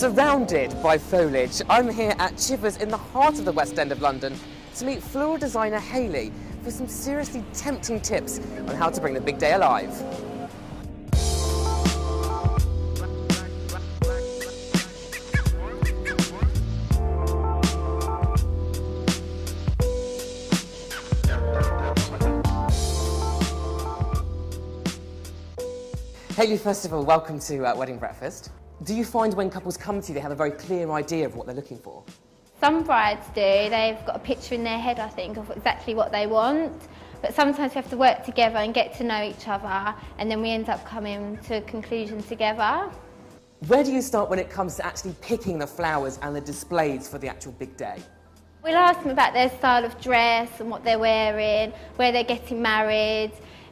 Surrounded by foliage, I'm here at Chivers in the heart of the West End of London to meet floral designer Hayley for some seriously tempting tips on how to bring the big day alive. Hayley, first of all, welcome to Wedding Breakfast. Do you find when couples come to you, they have a very clear idea of what they're looking for? Some brides do. They've got a picture in their head, I think, of exactly what they want. But sometimes we have to work together and get to know each other, and then we end up coming to a conclusion together. Where do you start when it comes to actually picking the flowers and the displays for the actual big day? We'll ask them about their style of dress and what they're wearing, where they're getting married.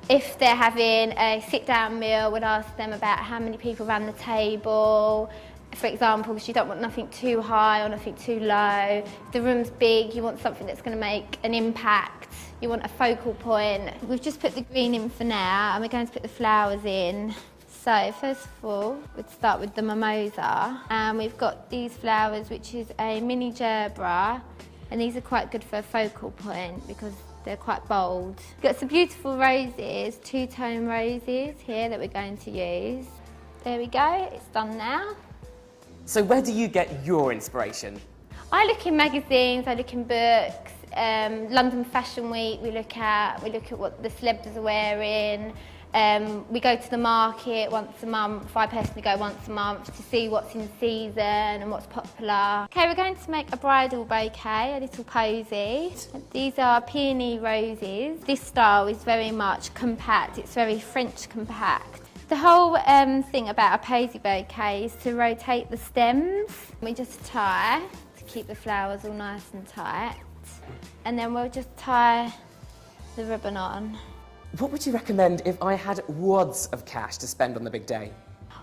If they're having a sit-down meal, we'll ask them about how many people around the table. For example, because you don't want nothing too high or nothing too low. If the room's big, you want something that's going to make an impact. You want a focal point. We've just put the green in for now, and we're going to put the flowers in. So first of all, we'd start with the mimosa. And we've got these flowers, which is a mini gerbera. And these are quite good for a focal point because they're quite bold. We've got some beautiful roses, two-tone roses here that we're going to use. There we go, it's done now. So where do you get your inspiration? I look in magazines, I look in books, London Fashion Week we look at what the celebs are wearing. We go to the market once a month. I personally go once a month to see what's in season and what's popular. Okay, we're going to make a bridal bouquet, a little posy. These are peony roses. This style is very much compact, it's very French compact. The whole thing about a posy bouquet is to rotate the stems. We just tie to keep the flowers all nice and tight. And then we'll just tie the ribbon on. What would you recommend if I had wads of cash to spend on the big day?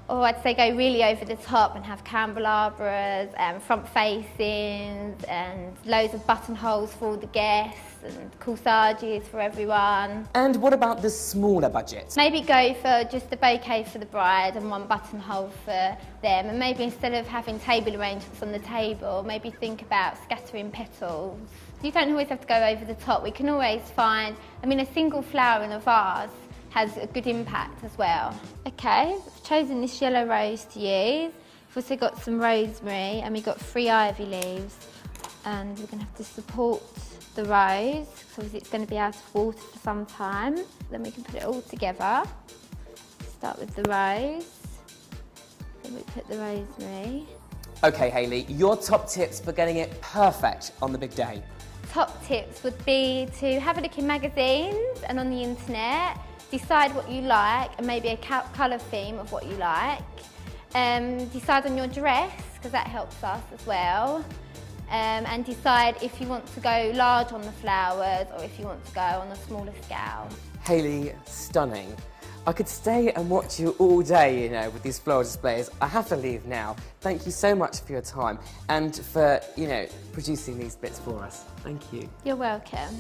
Oh, I'd say go really over the top and have candelabras and front facings and loads of buttonholes for all the guests and corsages for everyone. And what about the smaller budget? Maybe go for just the bouquet for the bride and one buttonhole for them, and maybe instead of having table arrangements on the table, maybe think about scattering petals. You don't always have to go over the top. We can always find, a single flower in a vase has a good impact as well. Okay, I've chosen this yellow rose to use. We've also got some rosemary and we've got 3 ivy leaves. And we're going to have to support the rose, because obviously it's going to be out of water for some time. Then we can put it all together. Start with the rose, then we put the rosemary. Okay, Hayley, your top tips for getting it perfect on the big day. Top tips would be to have a look in magazines and on the internet, decide what you like and maybe a colour theme of what you like. Decide on your dress, because that helps us as well. And decide if you want to go large on the flowers or if you want to go on a smaller scale. Hayley, stunning. I could stay and watch you all day, with these floral displays. I have to leave now. Thank you so much for your time and for, producing these bits for us. Thank you. You're welcome.